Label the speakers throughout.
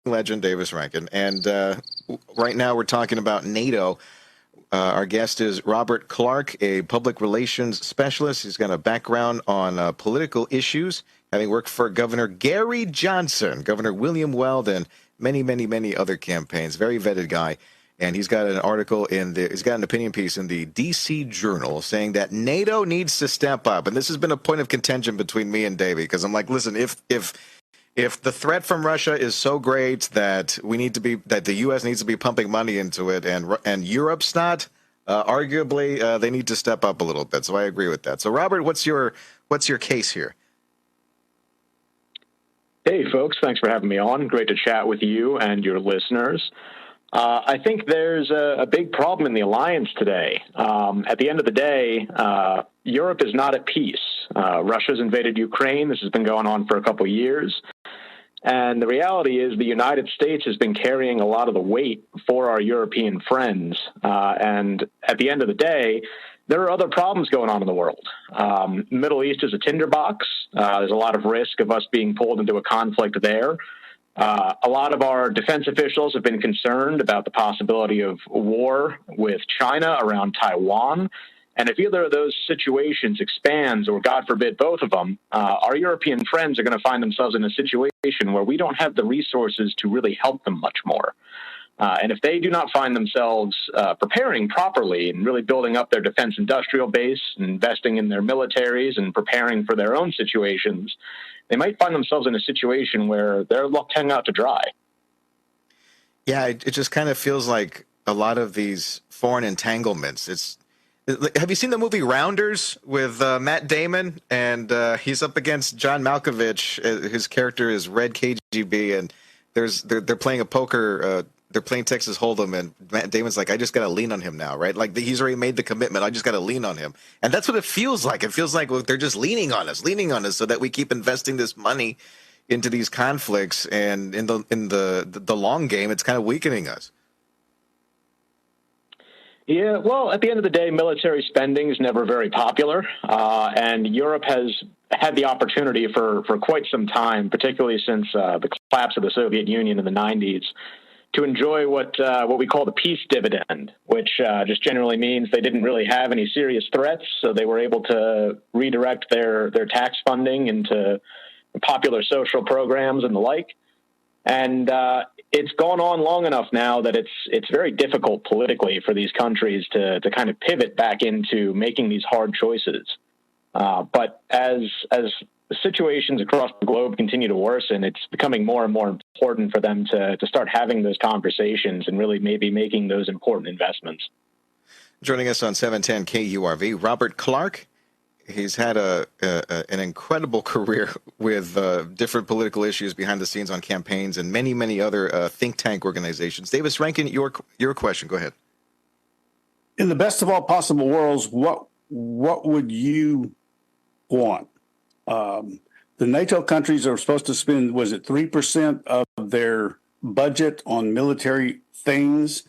Speaker 1: Legend Davis Rankin. And right now we're talking about NATO. Our guest is Robert Clarke, a public relations specialist. He's got a background on political issues, having worked for Governor Gary Johnson, Governor William Weld, and many, many, many other campaigns. Very vetted guy. And he's got an article he's got an opinion piece in the DC Journal saying that NATO needs to step up. And this has been a point of contention between me and Davey, because I'm like, listen, if the threat from Russia is so great that the U.S. needs to be pumping money into it, and Europe's not, arguably they need to step up a little bit. So I agree with that. So Robert, what's your case here?
Speaker 2: Hey folks, thanks for having me on. Great to chat with you and your listeners. I think there's a big problem in the alliance today. At the end of the day, Europe is not at peace. Russia's invaded Ukraine. This has been going on for a couple of years. And the reality is the United States has been carrying a lot of the weight for our European friends. And at the end of the day, there are other problems going on in the world. Middle East is a tinderbox. There's a lot of risk of us being pulled into a conflict there. A lot of our defense officials have been concerned about the possibility of war with China around Taiwan. And if either of those situations expands, or God forbid, both of them, our European friends are going to find themselves in a situation where we don't have the resources to really help them much more. And if they do not find themselves preparing properly and really building up their defense industrial base, investing in their militaries and preparing for their own situations, they might find themselves in a situation where they're left hanging out to dry.
Speaker 1: Yeah, it just kind of feels like a lot of these foreign entanglements. Have you seen the movie Rounders with Matt Damon? And he's up against John Malkovich. His character is Red KGB, and they're playing a poker. They're playing Texas Hold'em, and Matt Damon's like, I just got to lean on him now, right? Like he's already made the commitment. I just got to lean on him. And that's what it feels like. It feels like, well, they're just leaning on us so that we keep investing this money into these conflicts. And in the long game, it's kind of weakening us.
Speaker 2: Yeah, well, at the end of the day, military spending is never very popular. And Europe has had the opportunity for quite some time, particularly since the collapse of the Soviet Union in the 90s, to enjoy what we call the peace dividend, which just generally means they didn't really have any serious threats, so they were able to redirect their tax funding into popular social programs and the like. And it's gone on long enough now that it's very difficult politically for these countries to kind of pivot back into making these hard choices. But as situations across the globe continue to worsen, it's becoming more and more important for them to start having those conversations and really maybe making those important investments.
Speaker 1: Joining us on 710 KURV, Robert Clarke. He's had an incredible career with different political issues behind the scenes on campaigns and many, many other think tank organizations. Davis Rankin, your question. Go ahead.
Speaker 3: In the best of all possible worlds, what would you want? The NATO countries are supposed to spend, was it 3% of their budget on military things,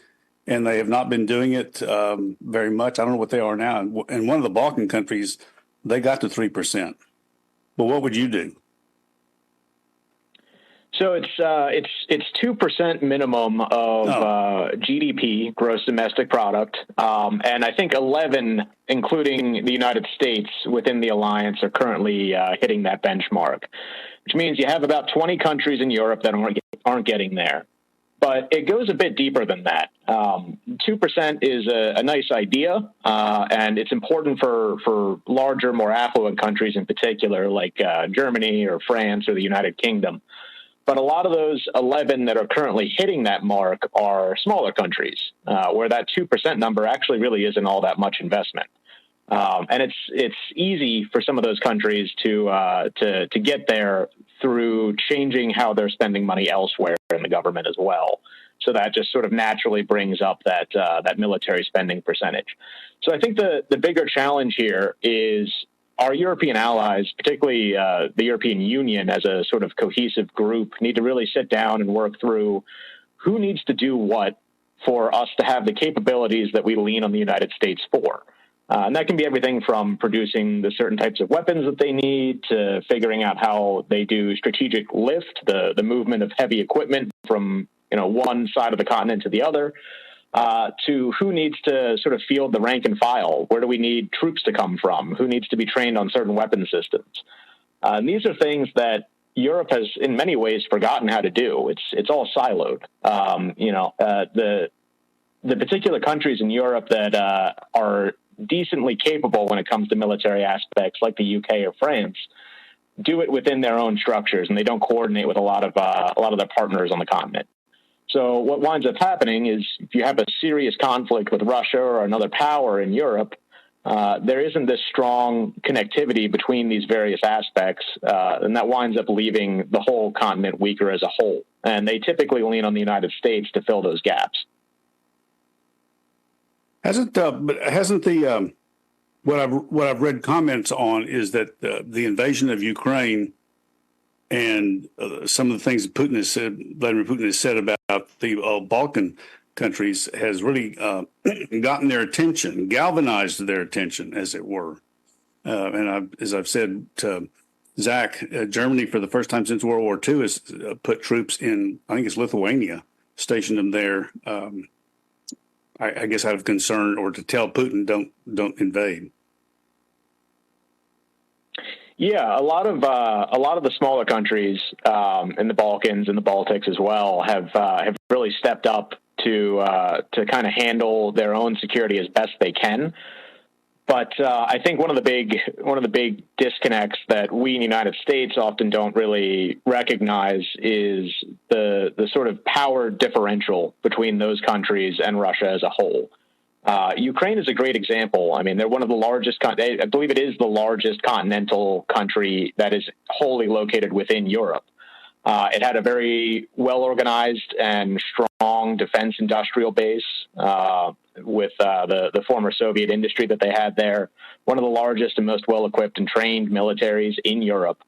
Speaker 3: and they have not been doing it very much. I don't know what they are now. And one of the Balkan countries, they got to 3%. But what would you do?
Speaker 2: So it's 2% minimum of GDP, gross domestic product, and I think 11, including the United States within the alliance, are currently hitting that benchmark, which means you have about 20 countries in Europe that aren't getting there. But it goes a bit deeper than that. 2% is a nice idea, and it's important for larger, more affluent countries in particular, like Germany or France or the United Kingdom. But a lot of those 11 that are currently hitting that mark are smaller countries, where that 2% number actually really isn't all that much investment. And it's easy for some of those countries to get there through changing how they're spending money elsewhere in the government as well. So that just sort of naturally brings up that military spending percentage. So I think the bigger challenge here is our European allies, particularly the European Union as a sort of cohesive group, need to really sit down and work through who needs to do what for us to have the capabilities that we lean on the United States for. And that can be everything from producing the certain types of weapons that they need to figuring out how they do strategic lift, the movement of heavy equipment from one side of the continent to the other, to who needs to sort of field the rank and file. Where do we need troops to come from? Who needs to be trained on certain weapon systems? And these are things that Europe has, in many ways, forgotten how to do. It's all siloed. The particular countries in Europe that are decently capable when it comes to military aspects, like the UK or France, do it within their own structures, and they don't coordinate with a lot of their partners on the continent. So what winds up happening is, if you have a serious conflict with Russia or another power in Europe, there isn't this strong connectivity between these various aspects, and that winds up leaving the whole continent weaker as a whole. And they typically lean on the United States to fill those gaps.
Speaker 3: Hasn't the what I've read comments on is that the invasion of Ukraine and some of the things Vladimir Putin has said about the Balkan countries has really gotten their attention, galvanized their attention, as it were. As I've said to Zach, Germany, for the first time since World War II, has put troops in, I think it's Lithuania, stationed them there. I guess out of concern, or to tell Putin don't invade.
Speaker 2: Yeah, a lot of the smaller countries in the Balkans and the Baltics as well have really stepped up to kind of handle their own security as best they can. But I think one of the big disconnects that we in the United States often don't really recognize is the sort of power differential between those countries and Russia as a whole. Ukraine is a great example. I mean, they're one of the largest, I believe it is the largest continental country that is wholly located within Europe. It had a very well-organized and strong defense industrial base with the former Soviet industry that they had there, one of the largest and most well-equipped and trained militaries in Europe.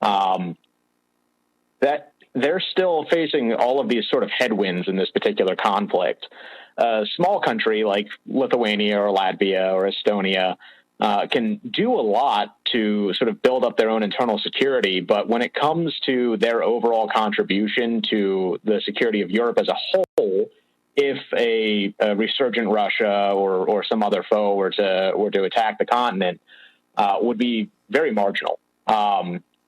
Speaker 2: That they're still facing all of these sort of headwinds in this particular conflict. A small country like Lithuania or Latvia or Estonia can do a lot to sort of build up their own internal security, but when it comes to their overall contribution to the security of Europe as a whole, if a resurgent Russia or some other foe were to attack the continent, would be very marginal.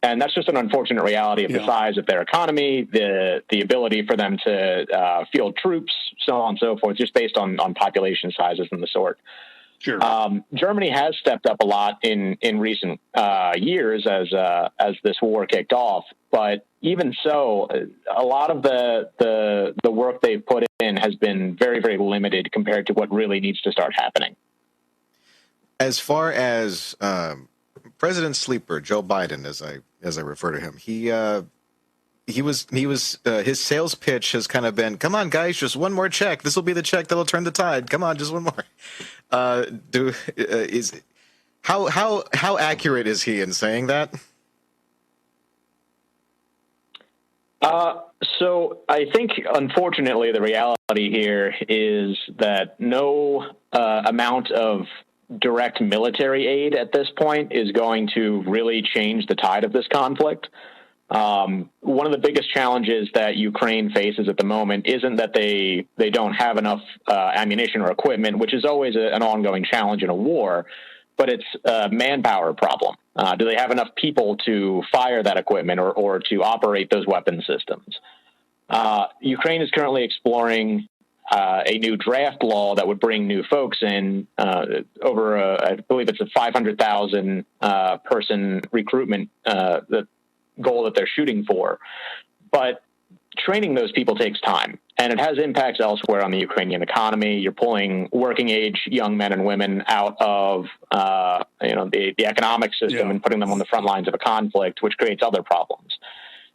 Speaker 2: And that's just an unfortunate reality of the size of their economy, the ability for them to field troops, so on and so forth, just based on population sizes and the sort.
Speaker 3: Sure.
Speaker 2: Germany has stepped up a lot in recent years as this war kicked off, but even so, a lot of the work they've put in has been very, very limited compared to what really needs to start happening.
Speaker 1: As far as President Sleeper, Joe Biden, as I refer to him, his sales pitch has kind of been, come on, guys, just one more check. This will be the check that'll turn the tide. Come on, just one more. How accurate is he in saying that?
Speaker 2: So I think, unfortunately, the reality here is that no amount of direct military aid at this point is going to really change the tide of this conflict. One of the biggest challenges that Ukraine faces at the moment isn't that they don't have enough ammunition or equipment, which is always an ongoing challenge in a war, but it's a manpower problem. Do they have enough people to fire that equipment or to operate those weapon systems? Ukraine is currently exploring a new draft law that would bring new folks in over, I believe it's a 500,000 person recruitment goal that they're shooting for. But training those people takes time, and it has impacts elsewhere on the Ukrainian economy. You're pulling working age young men and women out of the economic system and putting them on the front lines of a conflict, which creates other problems.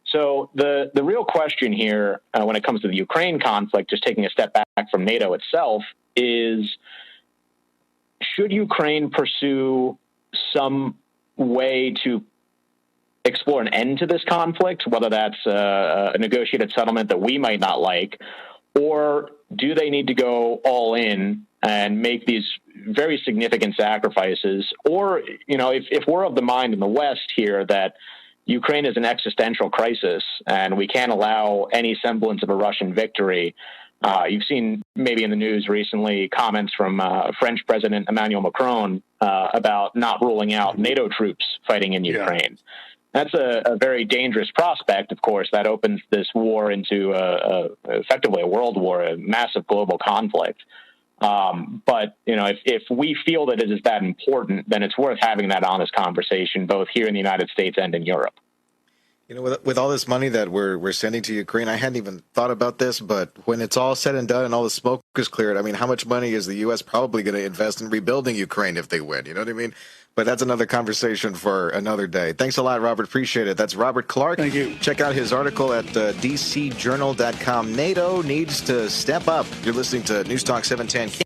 Speaker 2: So the real question here, when it comes to the Ukraine conflict, just taking a step back from NATO itself, is should Ukraine pursue some way to explore an end to this conflict, whether that's a negotiated settlement that we might not like, or do they need to go all in and make these very significant sacrifices? Or, if we're of the mind in the West here that Ukraine is an existential crisis and we can't allow any semblance of a Russian victory, you've seen maybe in the news recently comments from French President Emmanuel Macron about not ruling out NATO troops fighting in Ukraine. That's a very dangerous prospect, of course. That opens this war into effectively a world war, a massive global conflict. But, if we feel that it is that important, then it's worth having that honest conversation, both here in the United States and in Europe.
Speaker 1: With all this money that we're sending to Ukraine, I hadn't even thought about this, but when it's all said and done and all the smoke is cleared, I mean, how much money is the U.S. probably going to invest in rebuilding Ukraine if they win? You know what I mean? But that's another conversation for another day. Thanks a lot, Robert. Appreciate it. That's Robert Clarke.
Speaker 3: Thank you.
Speaker 1: Check out his article at dcjournal.com. NATO needs to step up. You're listening to News Talk 710